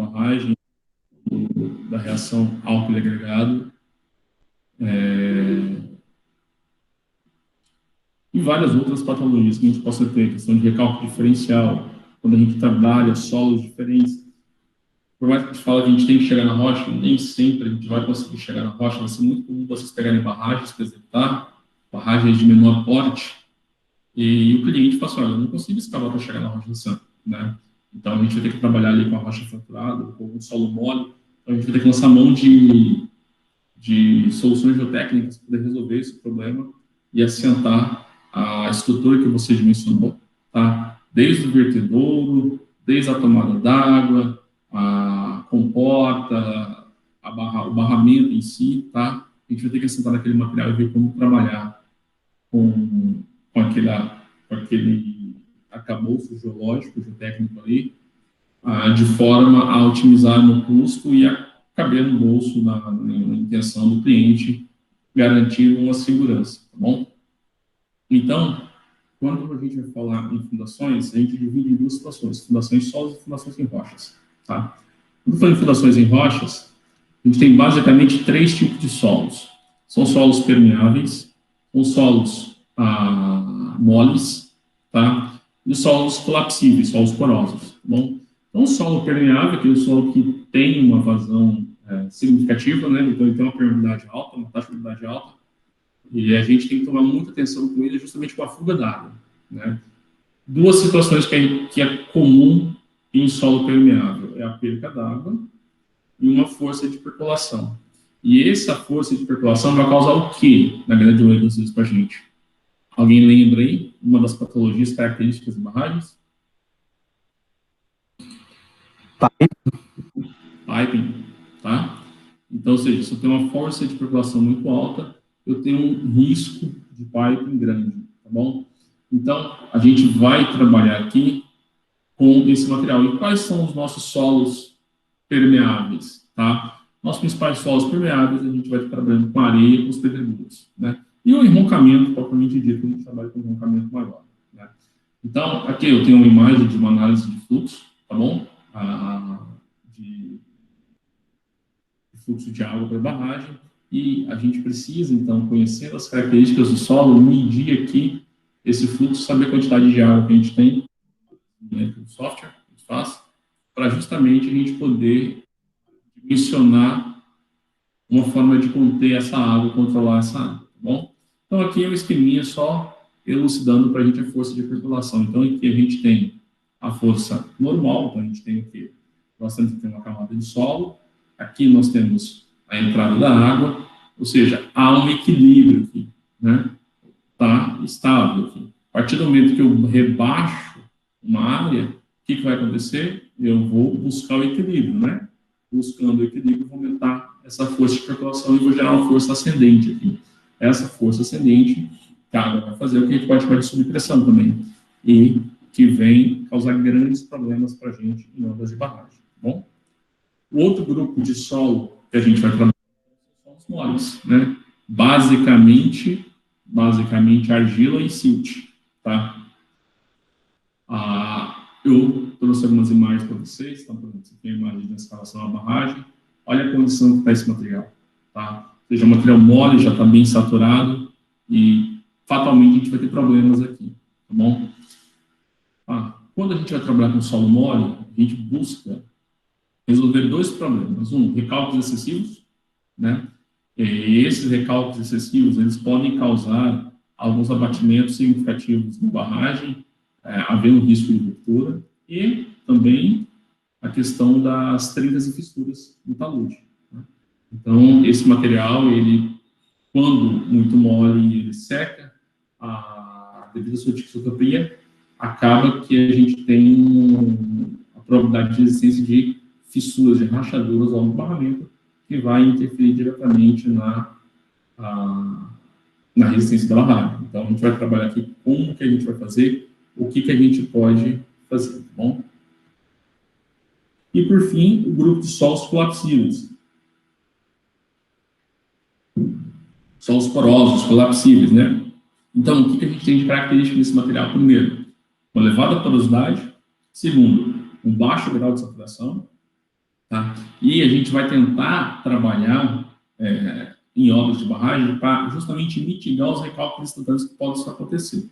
barragem, da reação álcool agregado, e várias outras patologias que a gente possa ter, questão de recálculo diferencial, quando a gente trabalha solos diferentes. Por mais que a gente fale que a gente tem que chegar na rocha, nem sempre a gente vai conseguir chegar na rocha. Vai ser muito comum vocês pegarem barragens para executar, barragens de menor porte, e o cliente fala assim, olha, eu não consigo escavar para chegar na rocha do santo, né? Então, a gente vai ter que trabalhar ali com a rocha fraturada, com um solo mole. Então, a gente vai ter que lançar mão de soluções geotécnicas para poder resolver esse problema e assentar a estrutura que você mencionou, tá? Desde o vertedouro, desde a tomada d'água, a comporta, o barramento em si, tá? A gente vai ter que assentar naquele material e ver como trabalhar com aquele arcabouço geológico, geotécnico ali, de forma a otimizar no custo e a caber no bolso, na intenção do cliente, garantir uma segurança, tá bom? Então, quando a gente vai falar em fundações, a gente divide em duas situações, fundações em solos e fundações em rochas, tá? Quando falando em fundações em rochas, a gente tem basicamente 3 tipos de solos. São solos permeáveis, são solos moles, tá? E solos colapsíveis, solos porosos, tá bom? Então, o solo permeável, aquele solo que tem uma vazão significativa, né? Então, ele tem uma permeabilidade alta, uma taxa de permeabilidade alta, e a gente tem que tomar muita atenção com ele, justamente com a fuga d'água, né? Duas situações que é comum em solo permeável, é a perca d'água e uma força de percolação. E essa força de percolação vai causar o quê, na grande maioria das vezes, para a gente? Alguém lembra aí uma das patologias características de barragens? Piping, tá? Então, ou seja, se eu tenho uma força de percolação muito alta, eu tenho um risco de piping grande, tá bom? Então, a gente vai trabalhar aqui com esse material. E quais são os nossos solos permeáveis, tá? Nossos principais solos permeáveis, a gente vai trabalhando com areia e com os pedregulhos, né? E o enroncamento, propriamente dito, a gente trabalha com enroncamento maior, né? Então, aqui eu tenho uma imagem de uma análise de fluxo, tá bom? De fluxo de água para a barragem, e a gente precisa, então, conhecendo as características do solo, medir aqui esse fluxo, saber a quantidade de água que a gente tem, dentro do software, que a gente faz, para justamente a gente poder dimensionar uma forma de conter essa água, controlar essa água, tá bom? Então, aqui é um esqueminha só elucidando para a gente a força de percolação. Então, aqui a gente tem a força normal, então a gente tem aqui, nós temos que ter uma camada de solo, aqui nós temos a entrada da água, ou seja, há um equilíbrio aqui, né? Está estável aqui. A partir do momento que eu rebaixo uma área, o que vai acontecer? Eu vou buscar o equilíbrio, né? Buscando o equilíbrio, vou aumentar essa força de percolação e vou gerar uma força ascendente aqui. Essa força ascendente, que a água vai fazer o que a gente pode chamar de subpressão também, e que vem causar grandes problemas para a gente em ondas de barragem, tá bom? O outro grupo de solo que a gente vai trabalhar são os moles, né? Basicamente argila e silt, tá? Eu trouxe algumas imagens para vocês, então, por exemplo, você tem a imagem da escavação da barragem, olha a condição que está esse material, tá? Ou seja, o material mole já está bem saturado e, fatalmente, a gente vai ter problemas aqui, tá bom? Quando a gente vai trabalhar com solo mole, a gente busca resolver 2 problemas. Um, recálculos excessivos, né? E esses recálculos excessivos, eles podem causar alguns abatimentos significativos na barragem, havendo risco de ruptura, e também a questão das trincas e fissuras do talude, né? Então, esse material, ele, quando muito mole, ele seca, devido à sua tisotropia, acaba que a gente tem a probabilidade de existência de fissuras, de rachaduras ao longo do barramento, que vai interferir diretamente na resistência da barragem. Então, a gente vai trabalhar aqui como que a gente vai fazer, o que que a gente pode fazer, tá bom? E, por fim, o grupo de solos colapsíveis. Solos porosos, colapsíveis, né? Então, o que que a gente tem de característica nesse material? Primeiro, uma elevada porosidade. Segundo, um baixo grau de saturação. Tá? E a gente vai tentar trabalhar em obras de barragem para justamente mitigar os recálculos instantâneos que podem acontecer.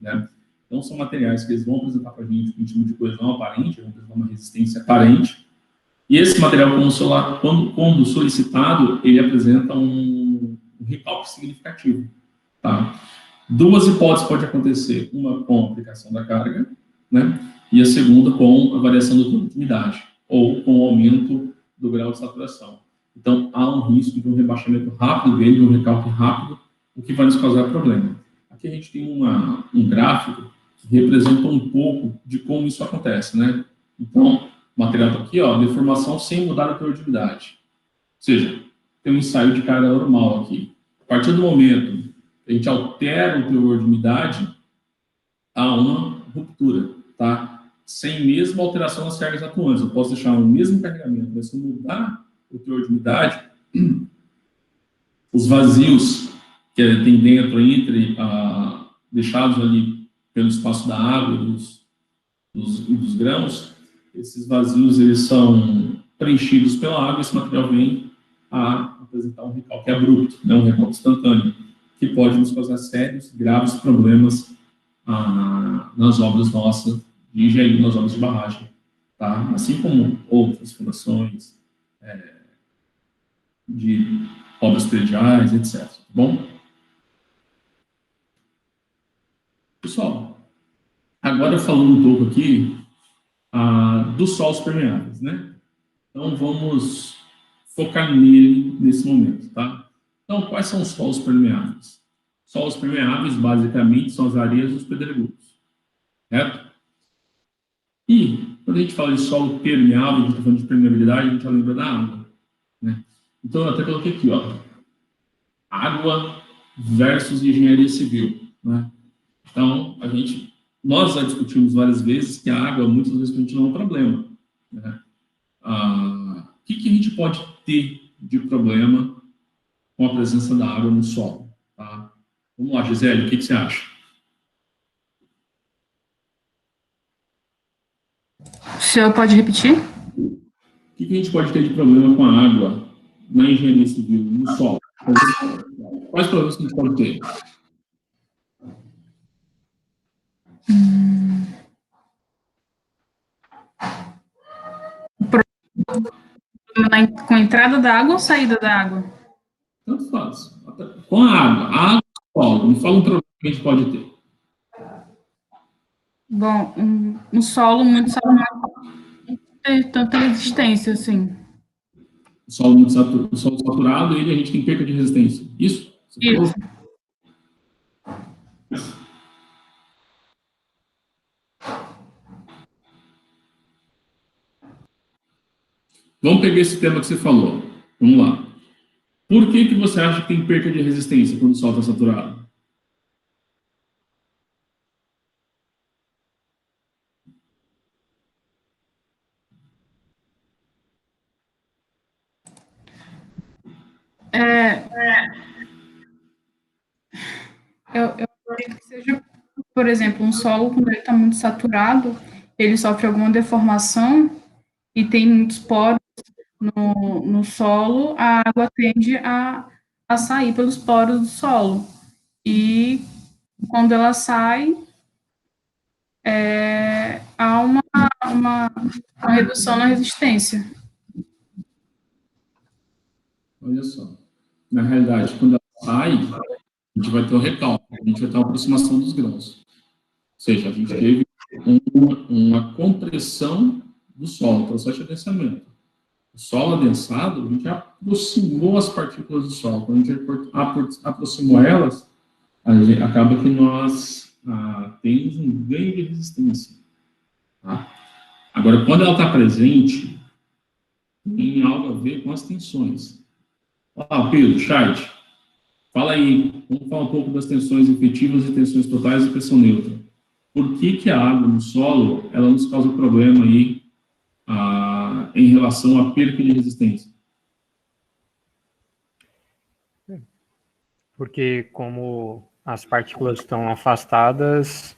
Né? Então, são materiais que eles vão apresentar para a gente um tipo de coesão aparente, vão apresentar uma resistência aparente, e esse material, quando solicitado, ele apresenta um recálculo significativo. Tá? Duas hipóteses podem acontecer, uma com a aplicação da carga, né? E a segunda com a variação da condutividade, ou com o aumento do grau de saturação. Então, há um risco de um rebaixamento rápido dele, de um recalque rápido, o que vai nos causar problema. Aqui a gente tem um gráfico que representa um pouco de como isso acontece, né? Então, o material está aqui, ó, deformação sem mudar a teor de umidade. Ou seja, tem um ensaio de carga normal aqui. A partir do momento que a gente altera o teor de umidade, há uma ruptura, tá? Sem mesmo alteração nas cargas atuantes. Eu posso deixar o mesmo carregamento, mas se eu mudar o teor de umidade, os vazios que tem dentro, deixados ali pelo espaço da água e dos grãos, esses vazios eles são preenchidos pela água e esse material vem a apresentar um recalque abrupto, né, um recalque instantâneo, que pode nos causar sérios, graves problemas nas obras nossas de engenharia, nas obras de barragem, tá? Assim como outras fundações de obras prediais, etc. Tá bom? Pessoal, agora falando um pouco aqui dos solos permeáveis, né? Então, vamos focar nele nesse momento, tá? Então, quais são os solos permeáveis? Solos permeáveis, basicamente, são as areias e os pedregulhos, certo? E, quando a gente fala de solo permeável, a gente está falando de permeabilidade, a gente já lembra da água, né? Então, eu até coloquei aqui, ó, água versus engenharia civil, né? Então, nós já discutimos várias vezes que a água, muitas vezes, a gente não é um problema, né? O que a gente pode ter de problema com a presença da água no solo? Tá? Vamos lá, Gisele, o que você acha? O senhor pode repetir? O que a gente pode ter de problema com a água na engenharia civil, no solo? Quais problemas que a gente pode ter? Com a entrada da água ou saída da água? Tanto faz. Com a água e o solo, me fala um problema que a gente pode ter. Bom, um solo muito saturado não tem tanta resistência assim. O solo saturado, a gente tem perca de resistência. Isso? Você falou? Isso. Vamos pegar esse tema que você falou. Vamos lá. Por que você acha que tem perca de resistência quando o solo está saturado? Eu acredito que seja, por exemplo, um solo, quando ele está muito saturado, ele sofre alguma deformação e tem muitos poros no solo, a água tende a sair pelos poros do solo. E quando ela sai, há uma redução na resistência. Olha só. Na realidade, quando ela sai, a gente vai ter o recalque, a gente vai ter uma aproximação dos grãos. Ou seja, a gente teve uma compressão do solo, processo de adensamento. O solo adensado, a gente aproximou as partículas do solo. Quando a gente aproximou elas, acaba que nós temos um ganho de resistência. Tá? Agora, quando ela está presente, tem algo a ver com as tensões. Pedro, chat, fala aí, vamos falar um pouco das tensões efetivas e tensões totais e pressão neutra. Por que a água no solo, ela nos causa problema aí em relação à perca de resistência? Porque como as partículas estão afastadas,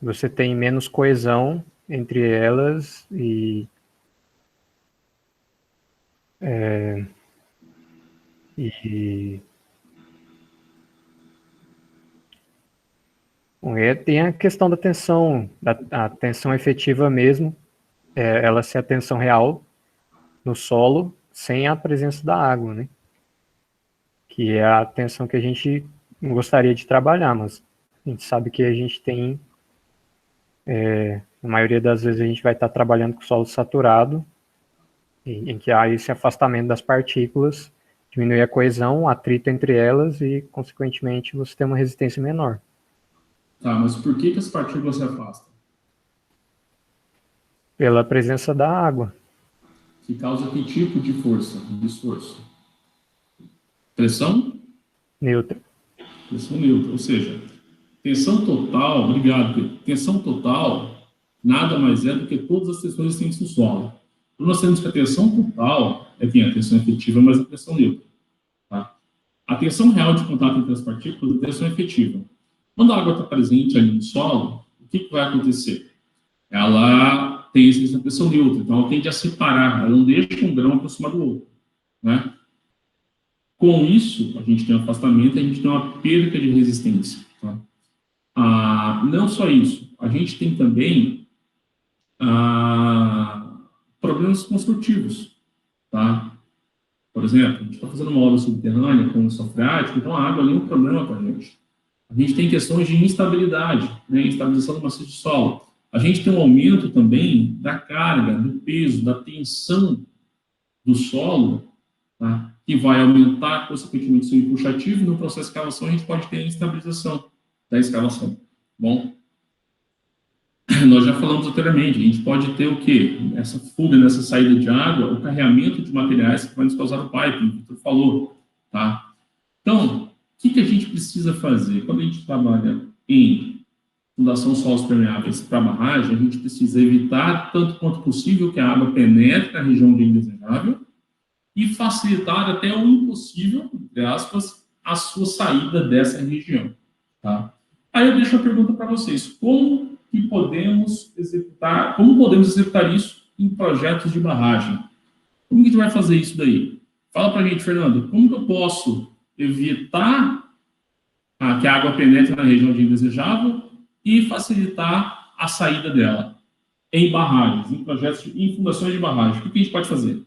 você tem menos coesão entre elas e E bom, e tem a questão da tensão, a tensão efetiva mesmo, ela ser a tensão real no solo sem a presença da água, né? Que é a tensão que a gente gostaria de trabalhar, mas a gente sabe que a gente tem, na maioria das vezes a gente vai estar trabalhando com solo saturado, em que há esse afastamento das partículas, diminui a coesão, o atrito entre elas e, consequentemente, você tem uma resistência menor. Tá, mas por que as partículas se afastam? Pela presença da água. Que causa que tipo de força, de esforço? Pressão? Neutra. Pressão neutra, ou seja, tensão total, obrigado, Pedro. Tensão total nada mais é do que todas as tensões existentes no solo. Então, nós temos que a tensão total é quem? A tensão efetiva mais a tensão neutra. Tá? A tensão real de contato entre as partículas é a tensão efetiva. Quando a água está presente ali no solo, o que vai acontecer? Ela tem essa tensão neutra, então ela tende a separar, ela não deixa um grão aproximar do outro. Né? Com isso, a gente tem um afastamento e a gente tem uma perda de resistência. Tá? Não só isso, a gente tem também problemas construtivos. Tá? Por exemplo, a gente está fazendo uma obra subterrânea com o solo freático, então a água ali é um problema para a gente. A gente tem questões de instabilidade, né? Instabilização do maciço de solo. A gente tem um aumento também da carga, do peso, da tensão do solo, tá? Que vai aumentar, consequentemente, seu empuxativo. No processo de escavação, a gente pode ter a instabilização da escavação. Bom, nós já falamos anteriormente, a gente pode ter o quê? Essa fuga, nessa saída de água, o carreamento de materiais que vai nos causar o pipe, o Vitor falou, tá? Então, o que a gente precisa fazer? Quando a gente trabalha em fundação solos permeáveis para barragem, a gente precisa evitar, tanto quanto possível, que a água penetre na região de indesejável e facilitar até o impossível, entre aspas, a sua saída dessa região. Tá? Aí eu deixo a pergunta para vocês: como podemos executar isso em projetos de barragem? Como que a gente vai fazer isso daí? Fala para a gente, Fernando, como que eu posso evitar que a água penetre na região de indesejável e facilitar a saída dela em barragens, em projetos, em fundações de barragem? O que a gente pode fazer?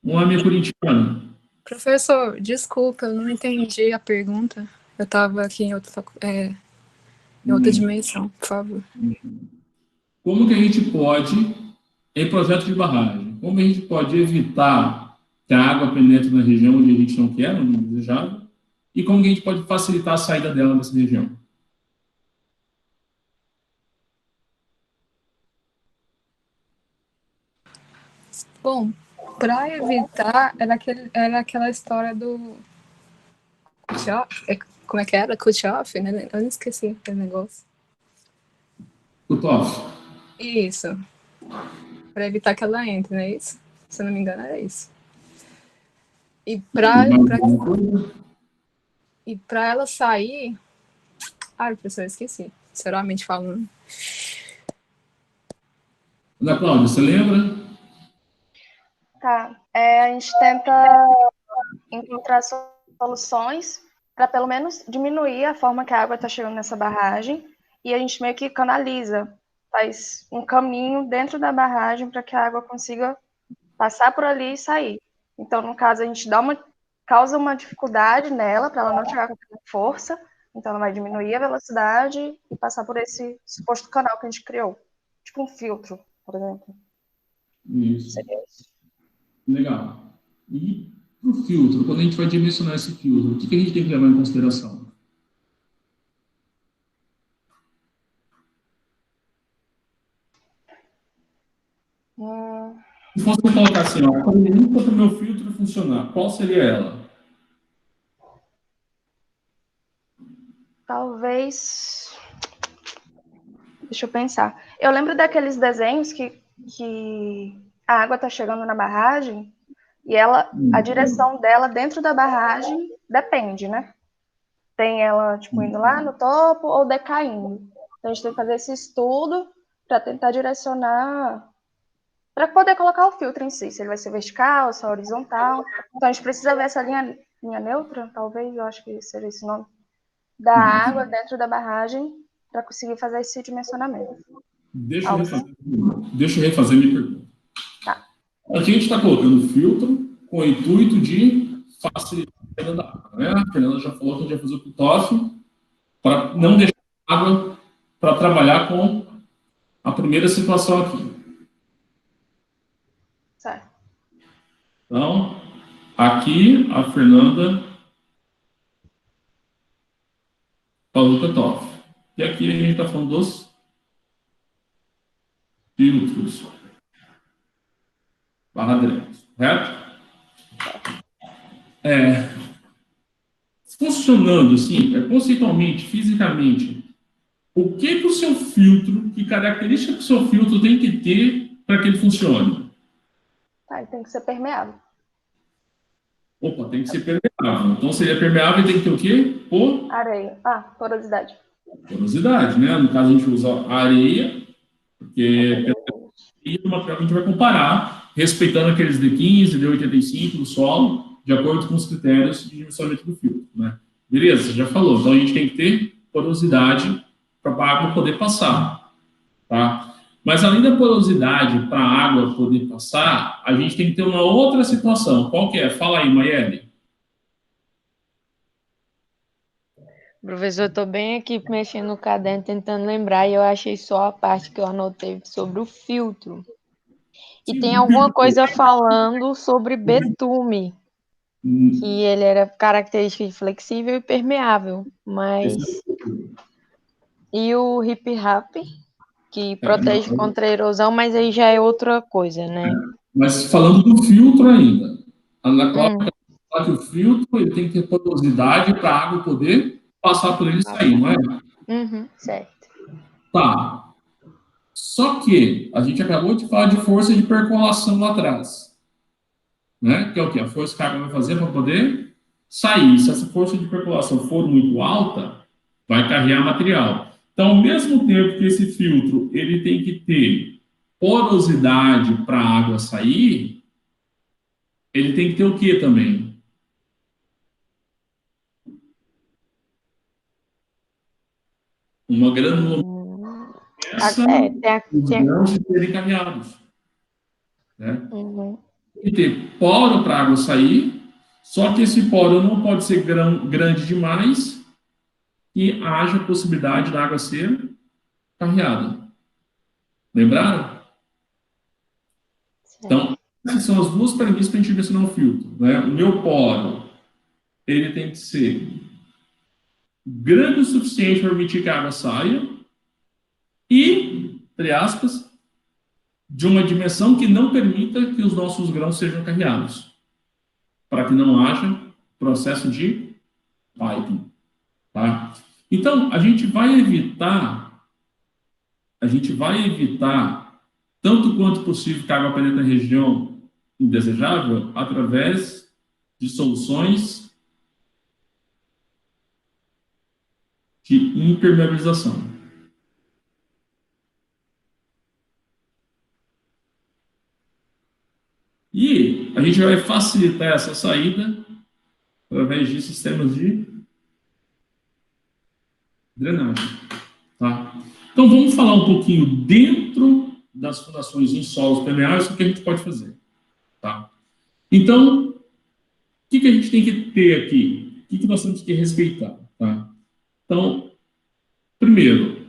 Um homem corintiano. Professor, desculpa, eu não entendi a pergunta. Eu estava aqui em outra dimensão, por favor. Como que a gente pode, em projeto de barragem, como a gente pode evitar que a água penetre na região onde a gente não quer, onde é indesejável, e como que a gente pode facilitar a saída dela dessa região? Bom, para evitar, era aquela história do como é que era? Kutchoff, né? Eu não esqueci aquele negócio. Kutoff. Isso. Para evitar que ela entre, não é isso? Se eu não me engano, era isso. E para ela sair... Ai, professor, eu esqueci. Sinceramente falando. Ana Cláudia, você lembra? Tá. A gente tenta encontrar soluções para pelo menos diminuir a forma que a água está chegando nessa barragem, e a gente meio que canaliza, faz um caminho dentro da barragem para que a água consiga passar por ali e sair. Então, no caso, a gente causa uma dificuldade nela para ela não chegar com força, então ela vai diminuir a velocidade e passar por esse suposto canal que a gente criou, tipo um filtro, por exemplo. Isso. Seria isso. Legal. E para o filtro, quando a gente vai dimensionar esse filtro, o que a gente tem que levar em consideração? Se fosse colocar assim, ó, para o meu filtro funcionar, qual seria ela? Talvez... Deixa eu pensar. Eu lembro daqueles desenhos que a água está chegando na barragem e a direção dela dentro da barragem depende, né? Tem ela, tipo, indo lá no topo ou decaindo. Então, a gente tem que fazer esse estudo para tentar direcionar, para poder colocar o filtro em si, se ele vai ser vertical, se é horizontal. Então, a gente precisa ver essa linha neutra, talvez, eu acho que seja esse o nome, da água dentro da barragem, para conseguir fazer esse dimensionamento. Deixa eu refazer minha pergunta. Tá. A gente está colocando filtro com o intuito de facilitar a queda da água, né? A Fernanda já falou que a gente vai fazer o cutoff para não deixar a água para trabalhar com a primeira situação aqui. Certo. Então, aqui a Fernanda falou cutoff. E aqui a gente está falando dos filtros barra drenos, correto? Funcionando assim, conceitualmente, fisicamente, o que o seu filtro, que característica que o seu filtro tem que ter para que ele funcione? Tá, ele tem que ser permeável. Opa, tem que ser permeável. Então, se ele é permeável, tem que ter o quê? Areia. Porosidade. Porosidade, né? No caso, a gente usa areia, porque é uma material que a gente vai comparar, respeitando aqueles D15, D85 do solo, de acordo com os critérios de dimensionamento do filtro, né? Beleza, você já falou. Então, a gente tem que ter porosidade para a água poder passar, tá? Mas, além da porosidade para a água poder passar, a gente tem que ter uma outra situação. Qual que é? Fala aí, Maiele. Professor, eu estou bem aqui mexendo no caderno, tentando lembrar, e eu achei só a parte que eu anotei sobre o filtro. E tem alguma coisa falando sobre betume, que ele era característica de flexível e permeável, mas... E o hip-rap, que protege contra a erosão, mas aí já é outra coisa, né? Mas falando do filtro ainda, na cláusula fala que o filtro ele tem que ter porosidade para a água poder passar por ele e sair, não é? Certo. Tá. Só que a gente acabou de falar de força de percolação lá atrás, né? Que é o quê? A força que a água vai fazer para poder sair. Se essa força de percolação for muito alta, vai carregar material. Então, ao mesmo tempo que esse filtro ele tem que ter porosidade para a água sair, ele tem que ter o quê também? Uma granulometria os grãos serem encaminhados, né? Tem que ter poro para a água sair, só que esse poro não pode ser grande demais e haja possibilidade da água ser carreada. Lembraram? Então, essas são as duas premissas para a gente dimensionar o filtro, né? O meu poro, ele tem que ser grande o suficiente para permitir que a água saia e, entre aspas, de uma dimensão que não permita que os nossos grãos sejam carreados, para que não haja processo de piping, tá? Então, a gente vai evitar, tanto quanto possível, que a água penetre na região indesejável através de soluções de impermeabilização. E a gente vai facilitar essa saída através de sistemas de drenagem, tá? Então, vamos falar um pouquinho dentro das fundações em solos permeáveis, o que a gente pode fazer, tá? Então, o que a gente tem que ter aqui? O que nós temos que respeitar, tá? Então, primeiro,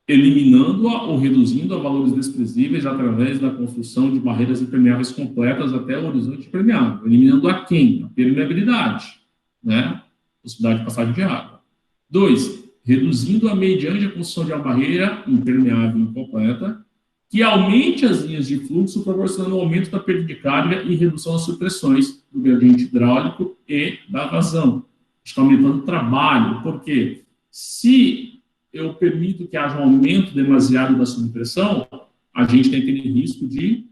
eliminando ou reduzindo a valores desprezíveis através da construção de barreiras impermeáveis completas até o horizonte permeável. Eliminando a quem? A permeabilidade, né? Possibilidade de passagem de água. 2, reduzindo a mediante a construção de uma barreira impermeável incompleta que aumente as linhas de fluxo, proporcionando aumento da perda de carga e redução das supressões do gradiente hidráulico e da vazão. Está aumentando o trabalho, porque se eu permito que haja um aumento demasiado da subpressão, a gente tem aquele risco de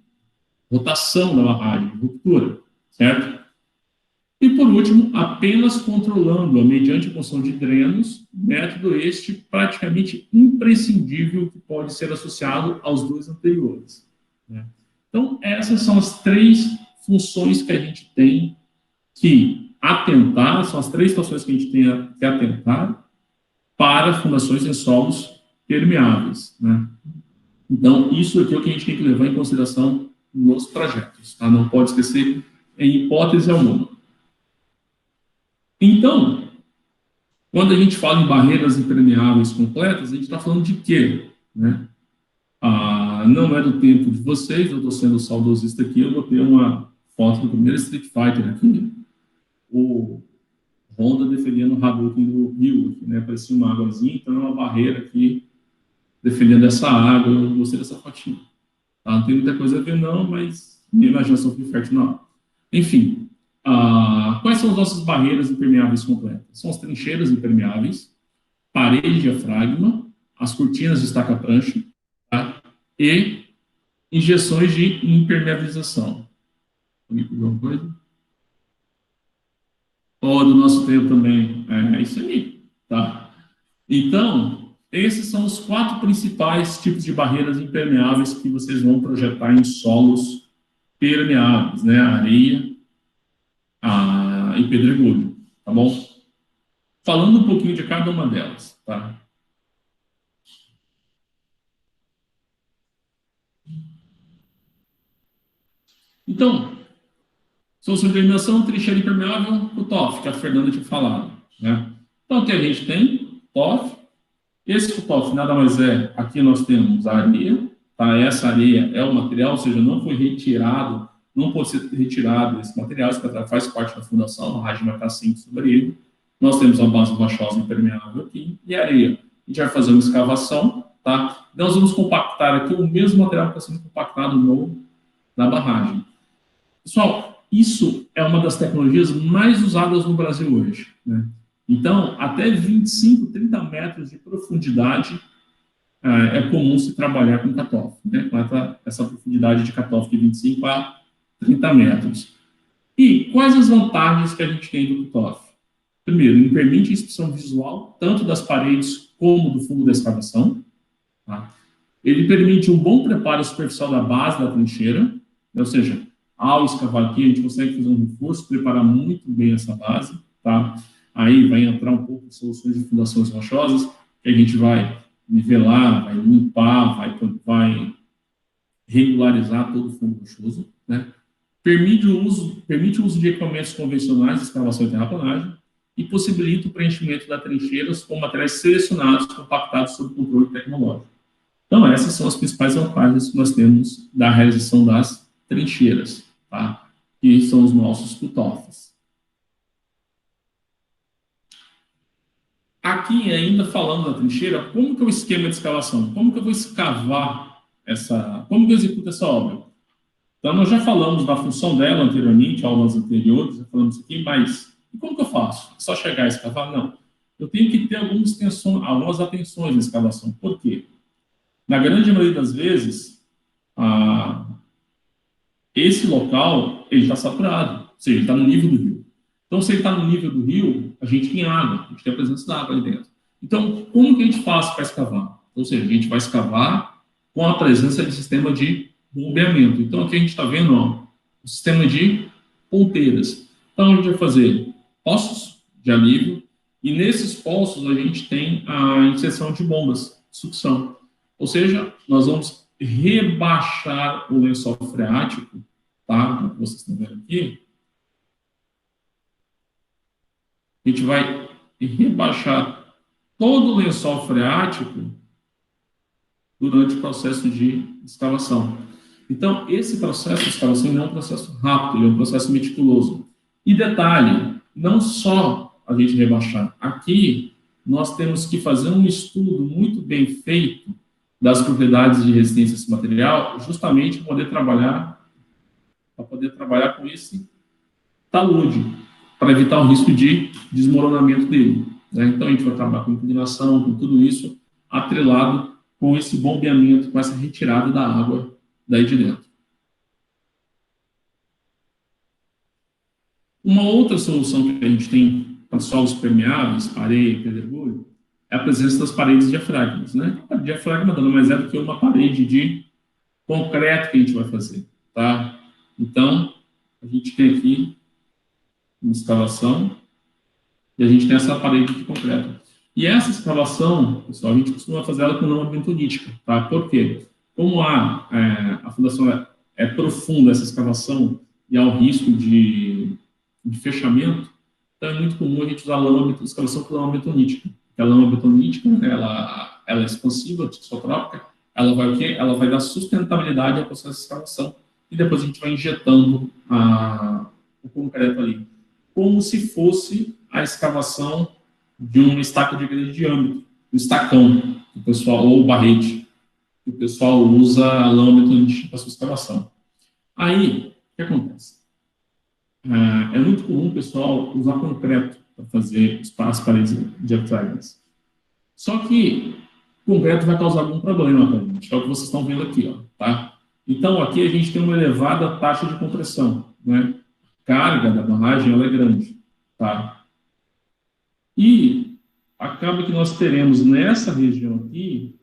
rotação da barragem, de ruptura, certo? E, por último, apenas controlando-a mediante a construção de drenos, método este praticamente imprescindível que pode ser associado aos dois anteriores, né? Então, essas são as 3 funções que a gente tem que atentar, são as 3 situações que a gente tem que atentar para fundações em solos permeáveis, né? Então, isso aqui é o que a gente tem que levar em consideração nos projetos, tá? Não pode esquecer em hipótese alguma. Então, quando a gente fala em barreiras impermeáveis completas, a gente está falando de quê, né? Não é do tempo de vocês, eu estou sendo saudosista aqui, eu vou ter uma foto do primeiro Street Fighter aqui, o Honda defendendo o Hadouken do Ryu, aqui, né? Parecia uma águazinha, então é uma barreira aqui defendendo essa água, eu gostei dessa fotinha. Tá? Não tem muita coisa a ver não, mas minha imaginação foi fértil não. Enfim, quais são as nossas barreiras impermeáveis completas? São as trincheiras impermeáveis, parede de diafragma, as cortinas de estaca-prancha, tá? E injeções de impermeabilização. Alguém pediu alguma coisa? Do nosso tempo também. É isso aí, tá? Então, esses são os 4 principais tipos de barreiras impermeáveis que vocês vão projetar em solos permeáveis, né? Areia e pedregulho, tá bom? Falando um pouquinho de cada uma delas, tá? Então, solução de eliminação, trincheira impermeável, o TOF, que a Fernanda tinha falado, né? Então, aqui a gente tem TOF. Esse TOF nada mais é, aqui nós temos a areia, tá? Essa areia é o material, ou seja, não foi retirado, não pode ser retirado esse material, esse material faz parte da fundação, a rádio vai estar sempre sobre ele. Nós temos a base rochosa impermeável aqui e a areia. A gente vai fazer uma escavação, tá? Nós vamos compactar aqui o mesmo material que está sendo compactado na barragem. Pessoal, isso é uma das tecnologias mais usadas no Brasil hoje, né? Então, até 25, 30 metros de profundidade é comum se trabalhar com cutoff, né? Com essa profundidade de cutoff de 25 a 30 metros. E quais as vantagens que a gente tem do cutoff? Primeiro, ele permite a inspeção visual, tanto das paredes como do fundo da escavação, tá? Ele permite um bom preparo superficial da base da trincheira, ou seja, ao escavar aqui, a gente consegue fazer um reforço, preparar muito bem essa base, tá? Aí vai entrar um pouco de soluções de fundações rochosas, que a gente vai nivelar, vai limpar, vai regularizar todo o fundo rochoso, né? Permite o uso de equipamentos convencionais de escavação e terraplanagem e possibilita o preenchimento das trincheiras com materiais selecionados, compactados sob controle tecnológico. Então, essas são as principais vantagens que nós temos da realização das trincheiras, tá? Que são os nossos cutoffs. Aqui, ainda falando da trincheira, como que é o esquema de escavação? Como que eu vou escavar como que eu executo essa obra? Então, nós já falamos da função dela anteriormente, aulas anteriores, já falamos aqui, mas como que eu faço? É só chegar e escavar? Não. Eu tenho que ter algumas atenções na escavação. Por quê? Na grande maioria das vezes, esse local ele está saturado, ou seja, ele está no nível do rio. Então, se ele está no nível do rio, a gente tem água, a gente tem a presença da água ali dentro. Então, como que a gente faz para escavar? Ou seja, a gente vai escavar com a presença de sistema de bombeamento. Então, aqui a gente está vendo o sistema de ponteiras. Então, a gente vai fazer poços de alívio, e nesses poços a gente tem a inserção de bombas de sucção. Ou seja, nós vamos rebaixar o lençol freático, tá? Como vocês estão vendo aqui. A gente vai rebaixar todo o lençol freático durante o processo de escavação. Então, esse processo de escavação não é um processo rápido, ele é um processo meticuloso. E detalhe, não só a gente rebaixar. Aqui, nós temos que fazer um estudo muito bem feito das propriedades de resistência desse material, justamente para poder trabalhar com esse talude, para evitar o risco de desmoronamento dele, né? Então, a gente vai trabalhar com inclinação, com tudo isso, atrelado com esse bombeamento, com essa retirada da água daí de dentro. Uma outra solução que a gente tem para solos permeáveis, areia e pedregulho, é a presença das paredes diafragmas, né? A diafragma nada mais é do que uma parede de concreto que a gente vai fazer, tá? Então, a gente tem aqui uma escavação e a gente tem essa parede de concreto. E essa escavação, pessoal, a gente costuma fazer ela com lama bentonítica, tá? Por quê? Como a fundação é profunda, essa escavação, e há um risco de fechamento, então é muito comum a gente usar escavação com lama bentonítica. A lama bentonítica, ela é expansiva, tisotrópica, ela vai o quê? Ela vai dar sustentabilidade ao processo de escavação, e depois a gente vai injetando o concreto ali, como se fosse a escavação de um estaca de grande diâmetro, um estacão, o pessoal, ou barrete, que o pessoal usa a lama bentonítica para sua escavação. Aí, o que acontece? É muito comum o pessoal usar concreto para fazer as paredes diafragmas. Só que o concreto vai causar algum problema para a gente, é o que vocês estão vendo aqui, ó, tá? Então, aqui a gente tem uma elevada taxa de compressão, né? A carga da barragem ela é grande, tá? E acaba que nós teremos nessa região aqui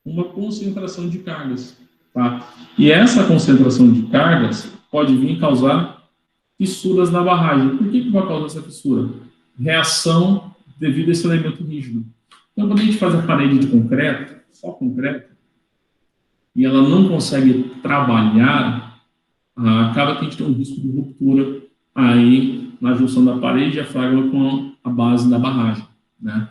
uma concentração de cargas, tá? E essa concentração de cargas pode vir causar fissuras na barragem. Por que vai causar essa fissura? Reação devido a esse elemento rígido. Então, quando a gente faz a parede de concreto, só concreto, e ela não consegue trabalhar, acaba que a gente tem um risco de ruptura aí na junção da parede diafragma com a base da barragem, né?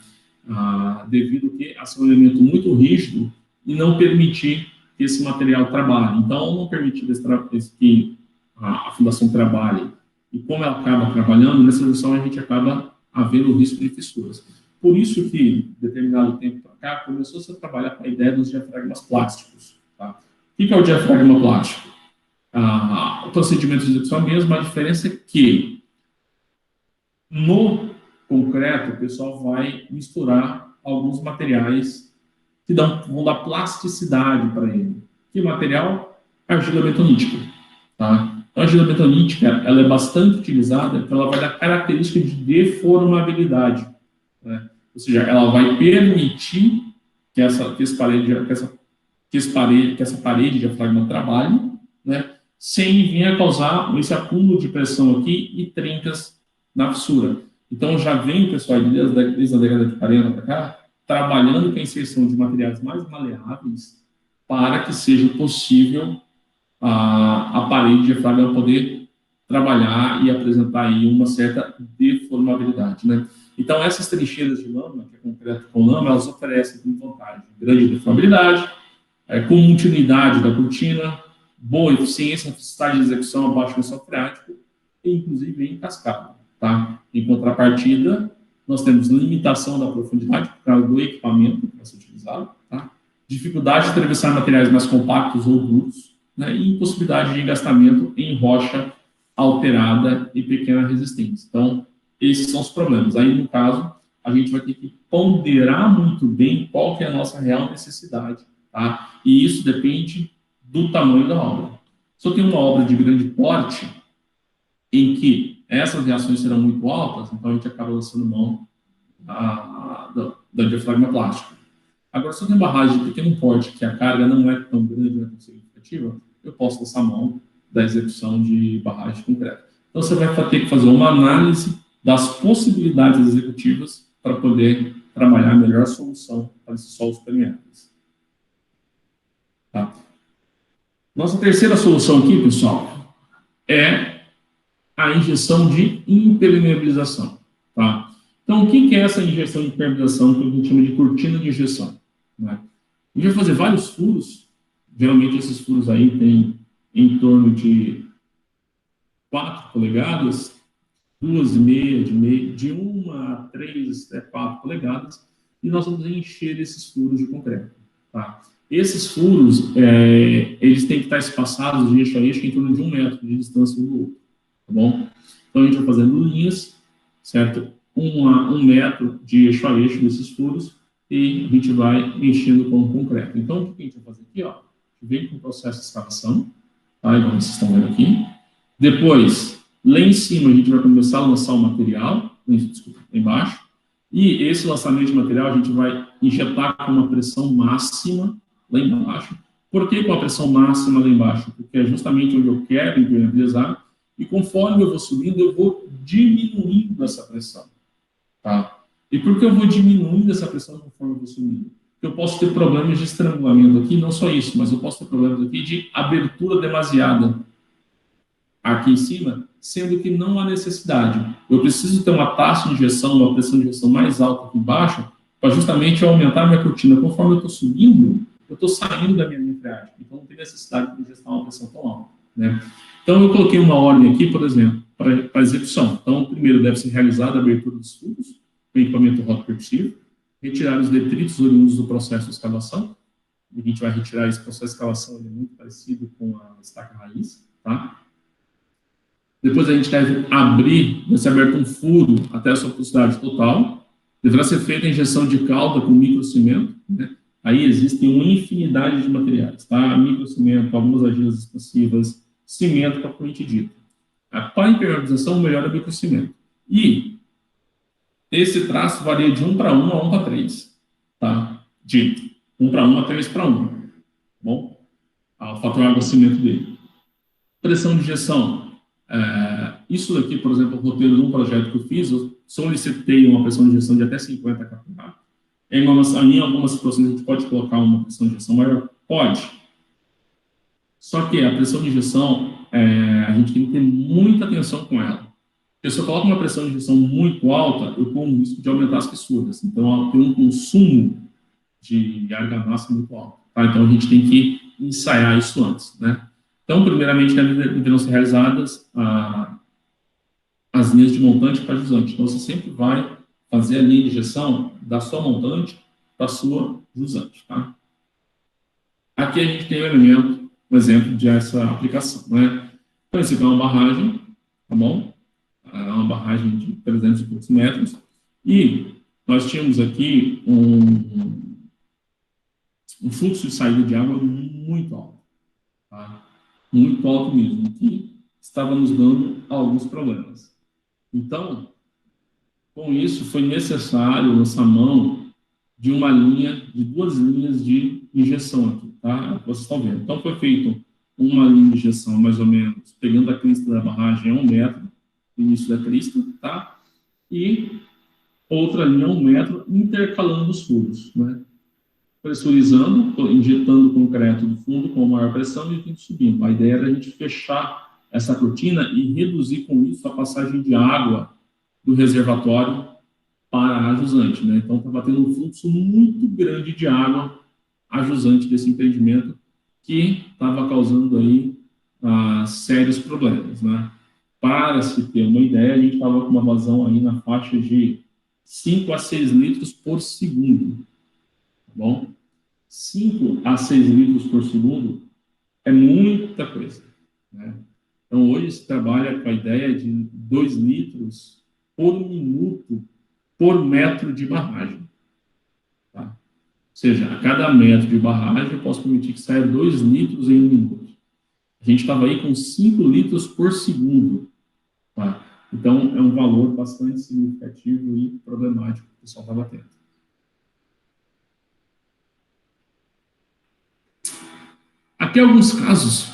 Devido a ser um elemento muito rígido e não permitir que esse material trabalhe. Então, não permitir que a fundação trabalhe. E como ela acaba trabalhando, nessa junção a gente acaba havendo o risco de fissuras. Por isso que, de determinado tempo para cá, começou-se a trabalhar com a ideia dos diafragmas plásticos. Tá? O que é o diafragma plástico? O procedimento de execução é o mesmo, a diferença é que no concreto o pessoal vai misturar alguns materiais que vão dar plasticidade para ele. Que material? Argila betonítica. Tá? A argila betonítica ela é bastante utilizada porque ela vai dar característica de deformabilidade. Né? Ou seja, ela vai permitir que essa parede diafragma trabalhe, né? Sem vir a causar esse acúmulo de pressão aqui e trincas na fissura. Então, já vem o pessoal desde a década de 40 para cá, trabalhando com a inserção de materiais mais maleáveis para que seja possível a parede diafragma poder trabalhar e apresentar aí uma certa deformabilidade, né? Então, essas trincheiras de lama, que é concreto com lama, elas oferecem como vantagem grande deformabilidade, continuidade da cortina, boa eficiência, necessidade de execução abaixo do lençol freático e, inclusive, em cascata, tá? Em contrapartida, nós temos limitação da profundidade por causa do equipamento que vai ser utilizado, tá? Dificuldade de atravessar materiais mais compactos ou duros, né? E impossibilidade de engastamento em rocha alterada e pequena resistência. Então, esses são os problemas. Aí, no caso, a gente vai ter que ponderar muito bem qual que é a nossa real necessidade, tá? E isso depende do tamanho da obra. Se eu tenho uma obra de grande porte, em que essas reações serão muito altas, então a gente acaba lançando mão da diafragma plástico. Agora, se eu tenho barragem de pequeno porte, que a carga não é tão grande, não é tão significativa, eu posso lançar mão da execução de barragem de concreto. Então, você vai ter que fazer uma análise das possibilidades executivas para poder trabalhar a melhor solução para esses solos permeáveis. Tá? Nossa terceira solução aqui, pessoal, é a injeção de impermeabilização. Tá? Então, o que é essa injeção de impermeabilização que a gente chama de cortina de injeção? Né? A gente vai fazer vários furos, geralmente esses furos aí têm em torno de 4 polegadas, 2,5 de 1 a 3 até 4 polegadas, e nós vamos encher esses furos de concreto. Tá? Esses furos, eles têm que estar espaçados de eixo a eixo em torno de 1 metro de distância um do outro, tá bom? Então, a gente vai fazendo linhas, certo? 1 metro de eixo a eixo desses furos, e a gente vai enchendo com concreto. Então, o que a gente vai fazer aqui? Ó, a gente vem com o processo de escavação, tá? Igual vocês estão vendo aqui. Depois, lá em cima, a gente vai começar a lançar o material, desculpa, lá embaixo, e esse lançamento de material a gente vai injetar com uma pressão máxima lá embaixo. Por que com a pressão máxima lá embaixo? Porque é justamente onde eu quero impermeabilizar, e conforme eu vou subindo, eu vou diminuindo essa pressão. Tá? E por que eu vou diminuindo essa pressão conforme eu vou subindo? Porque eu posso ter problemas de estrangulamento aqui, não só isso, mas eu posso ter problemas aqui de abertura demasiada aqui em cima, sendo que não há necessidade. Eu preciso ter uma taxa de injeção, uma pressão de injeção mais alta aqui embaixo, para justamente aumentar a minha cortina. Conforme eu estou subindo, eu estou saindo da minha linha freática. Então, não tem necessidade de injetar uma pressão tão alta. Né? Então, eu coloquei uma ordem aqui, por exemplo, para execução. Então, primeiro deve ser realizada a abertura dos furos, com equipamento rotopercussivo, retirar os detritos oriundos do processo de escavação. A gente vai retirar esse processo de escavação, ele é muito parecido com a estaca raiz, tá? Depois a gente deve abrir, deve ser aberto um furo até a sua profundidade total. Deverá ser feita a injeção de calda com microcimento, né? Aí existem uma infinidade de materiais, tá? Microcimento, algumas argilas expansivas, cimento propriamente dito. Para a impermeabilização, o melhor é o microcimento. E esse traço varia de 1 para 1 a 1 para 3, tá? De 1 para 1 a 3 para 1, tá bom? O fator água-cimento dele. Pressão de injeção. Isso daqui, por exemplo, o roteiro de um projeto que eu fiz, eu solicitei uma pressão de injeção de até 50 kPa. Em algumas situações a gente pode colocar uma pressão de injeção maior? Pode. Só que a pressão de injeção, a gente tem que ter muita atenção com ela. Porque se eu coloco uma pressão de injeção muito alta, eu corro o risco de aumentar as fissuras. Então, eu tenho um consumo de argamassa muito alto. Tá? Então, a gente tem que ensaiar isso antes, né? Então, primeiramente, deverão ser realizadas as linhas de montante para jusante. Então, você sempre vai fazer a linha de injeção da sua montante para a sua jusante. Tá? Aqui a gente tem um exemplo dessa aplicação. Né? Então, esse aqui é uma barragem, tá bom? É uma barragem de 300 e poucos metros. E nós tínhamos aqui um fluxo de saída de água muito alto. Tá? Muito alto mesmo, que estava nos dando alguns problemas. Então, com isso, foi necessário lançar mão de uma linha, de 2 linhas de injeção aqui, tá? Vocês estão vendo. Então, foi feito uma linha de injeção, mais ou menos, pegando a crista da barragem a 1 metro, no início da crista, tá? E outra linha a 1 metro, intercalando os furos, né? Pressurizando, injetando concreto do fundo com maior pressão e o tempo subindo. A ideia era a gente fechar essa cortina e reduzir com isso a passagem de água do reservatório para a jusante, né? Então, estava tendo um fluxo muito grande de água a jusante desse empreendimento que estava causando aí sérios problemas, né? Para se ter uma ideia, a gente estava com uma vazão aí na faixa de 5 a 6 litros por segundo. Bom, 5 a 6 litros por segundo é muita coisa, né? Então, hoje se trabalha com a ideia de 2 litros por minuto por metro de barragem. Tá? Ou seja, a cada metro de barragem eu posso permitir que saia 2 litros em 1 minuto. A gente estava aí com 5 litros por segundo. Tá? Então, é um valor bastante significativo e problemático que o pessoal estava tendo. Aqui alguns casos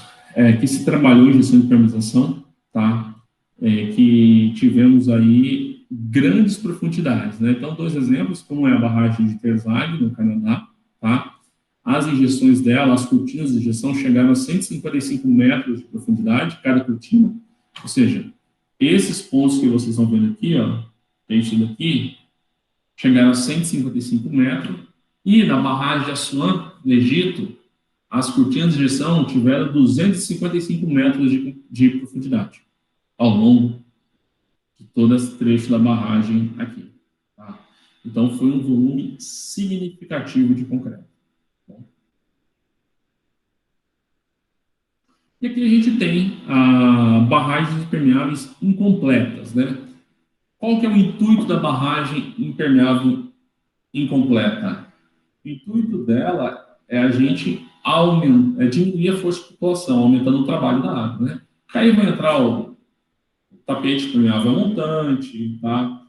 que se trabalhou em gestão de impermeabilização, tá? Que tivemos aí grandes profundidades, né? Então, 2 exemplos, como é a barragem de Terzag, no Canadá, tá? As injeções dela, as cortinas de injeção chegaram a 155 metros de profundidade, cada cortina, ou seja, esses pontos que vocês estão vendo aqui, ó, isso daqui, chegaram a 155 metros, e na barragem de Assuan, no Egito, as cortinas de injeção tiveram 255 metros de profundidade ao longo de todo esse trecho da barragem aqui. Tá? Então, foi um volume significativo de concreto. Bom. E aqui a gente tem barragens impermeáveis incompletas, né? Qual que é o intuito da barragem impermeável incompleta? O intuito dela é a gente diminuir a força de flutuação, aumentando o trabalho da água, né? Aí vai entrar o tapete permeável montante, tá?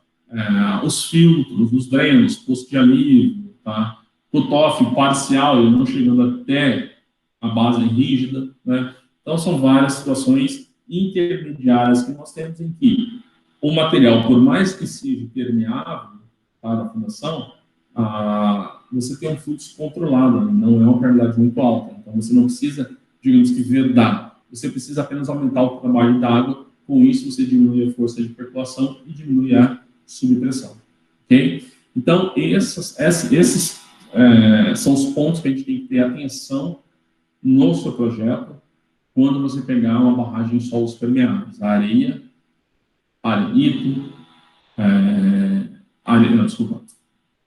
Os filtros, os drenos, posto de alívio, tá? Cutoff parcial, e não chegando até a base rígida, né? Então, são várias situações intermediárias que nós temos em que o material, por mais que seja permeável para a fundação, você tem um fluxo controlado, né? Não é uma permeabilidade muito alta. Então, você não precisa, digamos que, vedar. Você precisa apenas aumentar o trabalho da água. Com isso, você diminui a força de percolação e diminui a subpressão. Ok? Então, esses são os pontos que a gente tem que ter atenção no seu projeto quando você pegar uma barragem em solos permeáveis. A areia, arenito,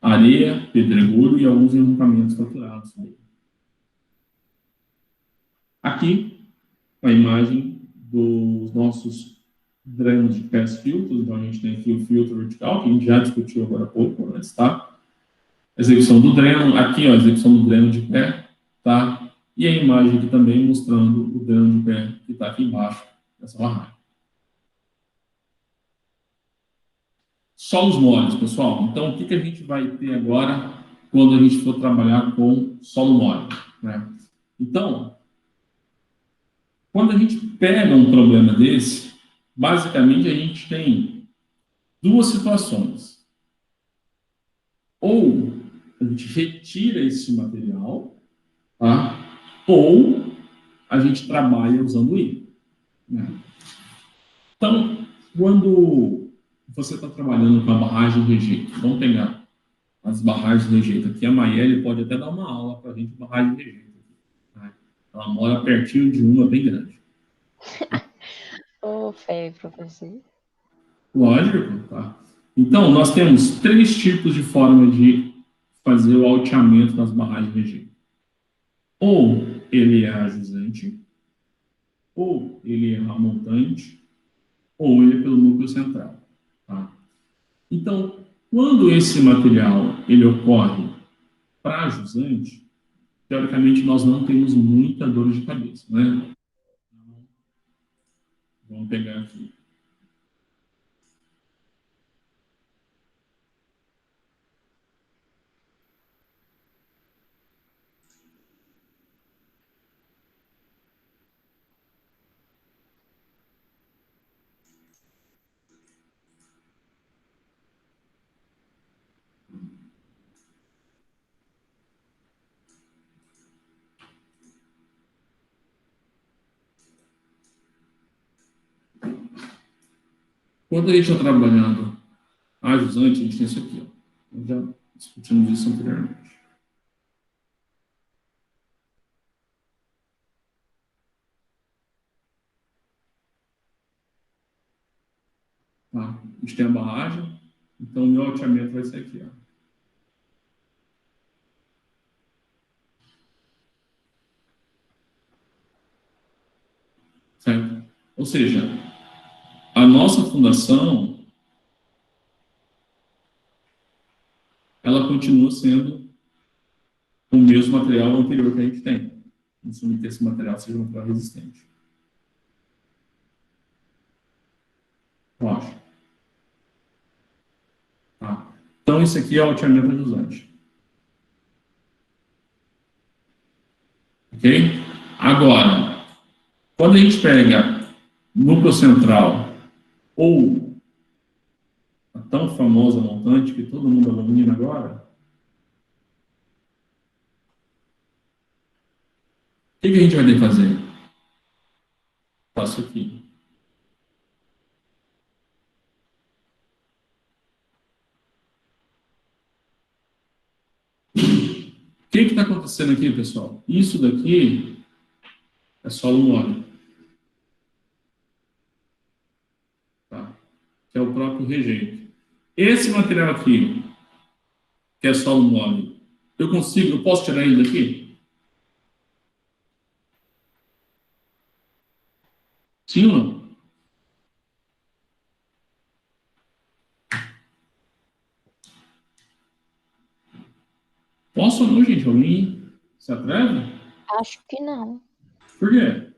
areia, pedregulho e alguns enrocamentos fraturados. Aqui, a imagem dos nossos drenos de pés filtros. Então, a gente tem aqui o filtro vertical, que a gente já discutiu agora há pouco, antes, tá? Execução do dreno, aqui, ó, a execução do dreno de pé, tá? E a imagem aqui também mostrando o dreno de pé que está aqui embaixo dessa barragem. Solos moles, pessoal. Então, o que a gente vai ter agora quando a gente for trabalhar com solo mole, né? Então, quando a gente pega um problema desse, basicamente a gente tem duas situações. Ou a gente retira esse material, tá? Ou a gente trabalha usando ele, né? Então, quando você está trabalhando com a barragem de rejeito, vamos pegar as barragens de rejeito aqui, a Maiele pode até dar uma aula para a gente de barragem de rejeito. Tá? Ela mora pertinho de uma bem grande. Ô, fé, professor. Lógico, tá? Então, nós temos três tipos de forma de fazer o alteamento das barragens de rejeito. Ou ele é ajusante, ou ele é montante, ou ele é pelo núcleo central, tá? Então, quando esse material ele ocorre para jusante, teoricamente nós não temos muita dor de cabeça, né? Vamos pegar aqui. Quando a gente está trabalhando a jusante, a gente tem isso aqui, ó. Nós já discutimos isso anteriormente. Tá? A gente tem a barragem, então o meu alteamento vai ser aqui, ó. Certo? Ou seja, a nossa fundação, ela continua sendo o mesmo material anterior que a gente tem. Vamos assumir que esse material seja um material resistente. Rocha. Tá? Então, isso aqui é o alteamento ajusante. Ok? Agora, quando a gente pega núcleo central ou a tão famosa montante que todo mundo abomina agora, o que a gente vai ter que fazer? Faço aqui. O que está acontecendo aqui, pessoal? Isso daqui é solo mole. Tá? Que é o próprio rejeito. Esse material aqui, que é solo mole, eu posso tirar ele daqui? Sim ou não? Posso ou não, gente? Alguém se atreve? Acho que não. Por quê?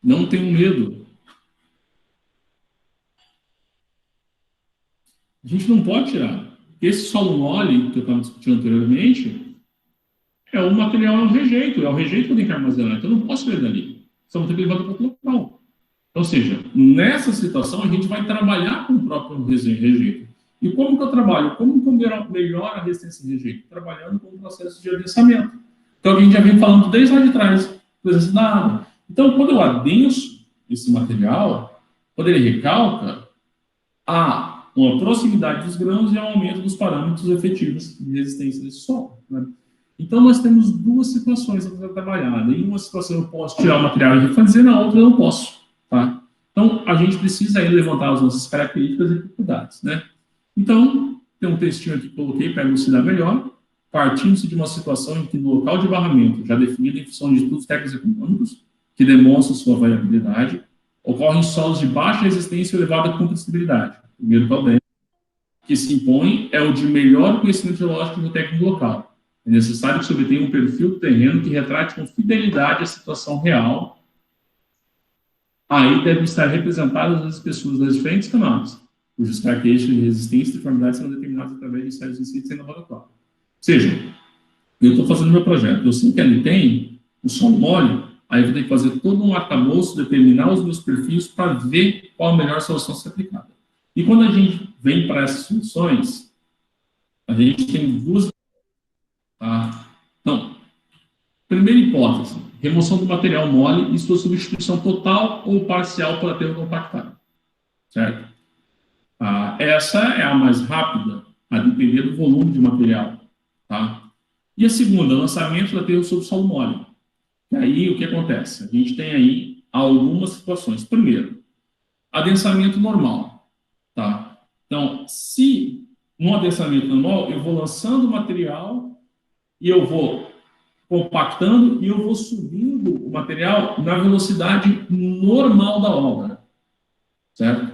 Não tenho medo. A gente não pode tirar. Esse solo mole que eu estava discutindo anteriormente é o material, é o rejeito que eu tenho que armazenar. Então eu não posso tirar dali. Só vou ter que levar para outro local. Ou seja, nessa situação a gente vai trabalhar com o próprio rejeito. E como que eu trabalho? Como que eu melhoro a resistência de rejeito? Trabalhando com o processo de adensamento. Então a gente já vem falando desde lá de trás, presença da água. Então quando eu adenso esse material, quando ele recalca, há uma proximidade dos grãos e um aumento dos parâmetros efetivos de resistência desse solo. Né? Então, nós temos duas situações a ser trabalhada. Em uma situação eu posso tirar o material e refazer, na outra eu não posso. Tá? Então, a gente precisa aí levantar as nossas características e dificuldades. Né? Então, tem um textinho aqui que coloquei para elucidar melhor. Partindo-se de uma situação em que no local de barramento, já definido em função de estudos técnicos e econômicos, que demonstram sua variabilidade, ocorrem solos de baixa resistência e elevada compressibilidade. O primeiro problema que se impõe é o de melhor conhecimento geológico do técnico local. É necessário que se obtenha um perfil do terreno que retrate com fidelidade a situação real. Aí devem estar representadas as espessuras das diferentes camadas, cujas características de resistência e deformidade serão determinadas através de ensaios inscritos em laboratório. Ou seja, eu estou fazendo meu projeto, eu sei que ali tem o solo mole, aí eu vou ter que fazer todo um arcabouço, determinar os meus perfis para ver qual a melhor solução a ser aplicada. E quando a gente vem para essas soluções, a gente tem duas. Tá? Então, primeira hipótese, remoção do material mole e sua substituição total ou parcial por aterro compactado. Certo? Essa é a mais rápida, a depender do volume de material. Tá? E a segunda, lançamento do aterro sobre solo mole. E aí, o que acontece? A gente tem aí algumas situações. Primeiro, adensamento normal. Tá? Então, se no adensamento normal, eu vou lançando o material e eu vou compactando e eu vou subindo o material na velocidade normal da obra. Certo?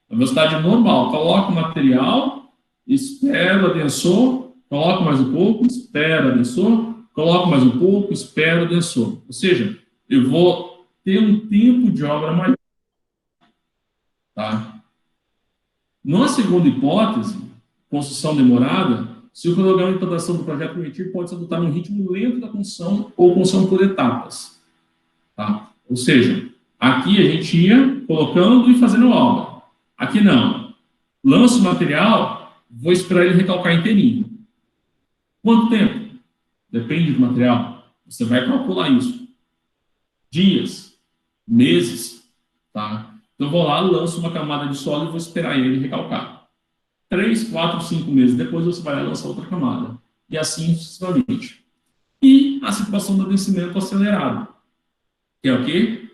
Na velocidade normal. Coloco o material, espero, adensou, coloco mais um pouco, espero, adensou, coloco mais um pouco, espero, adensou. Ou seja, eu vou ter um tempo de obra maior. Tá? Na segunda hipótese, construção demorada, se o cronograma de implantação do projeto permitir, pode-se adotar um ritmo lento da construção ou construção por etapas. Tá? Ou seja, aqui a gente ia colocando e fazendo obra. Aqui não. Lanço o material, vou esperar ele recalcar inteirinho. Quanto tempo? Depende do material. Você vai calcular isso. Dias, meses, tá? Então, eu vou lá, lanço uma camada de solo e vou esperar ele recalcar. 3, 4, 5 meses depois, você vai lá e lançar outra camada. E assim sucessivamente. E a situação do adensamento acelerado. Que é o quê?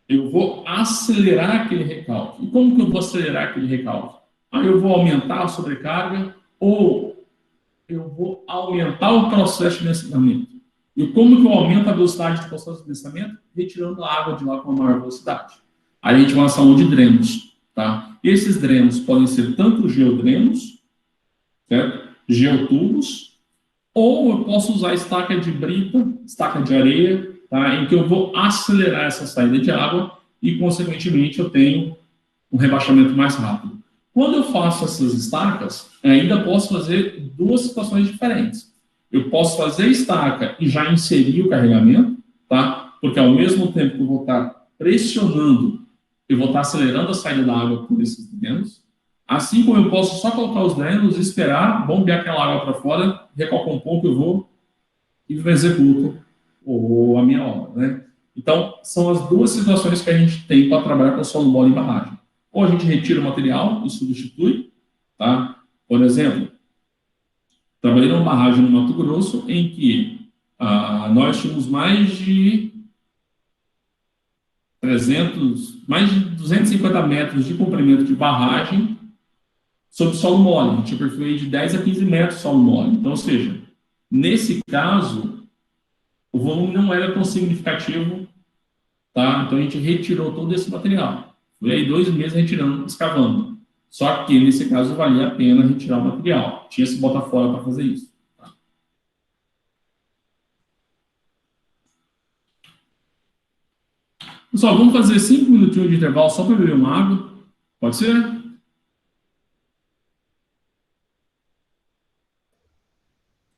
Eu vou acelerar aquele recalque. E como que eu vou acelerar aquele recalque? Eu vou aumentar a sobrecarga ou eu vou aumentar o processo de densamento. E como que eu aumento a velocidade do processo de densamento? Retirando a água de lá com a maior velocidade. Aí a gente vai lançar um de drenos, tá? Esses drenos podem ser tanto geodrenos, certo? Geotubos, ou eu posso usar estaca de brita, estaca de areia, tá? Em que eu vou acelerar essa saída de água e, consequentemente, eu tenho um rebaixamento mais rápido. Quando eu faço essas estacas, ainda posso fazer duas situações diferentes. Eu posso fazer estaca e já inserir o carregamento, tá? Porque ao mesmo tempo que eu vou estar pressionando, eu vou estar acelerando a saída da água por esses drenos. Assim como eu posso só colocar os drenos, esperar, bombear aquela água para fora, recalcar um pouco, eu vou e executo a minha obra, né? Então, são as duas situações que a gente tem para trabalhar com solo mole e barragem. Ou a gente retira o material e substitui, tá? Por exemplo, trabalhei numa barragem no Mato Grosso em que nós tínhamos mais de 250 metros de comprimento de barragem sobre solo mole. A gente tinha perfil de 10 a 15 metros de solo mole. Então, ou seja, nesse caso, o volume não era tão significativo, tá? Então, a gente retirou todo esse material. Foi aí 2 meses retirando, escavando. Só que, nesse caso, valia a pena retirar o material. Tinha se botar fora para fazer isso. Tá? Pessoal, vamos fazer 5 minutinhos de intervalo só para beber uma água? Pode ser?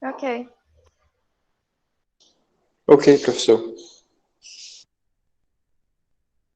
Ok. Ok, professor.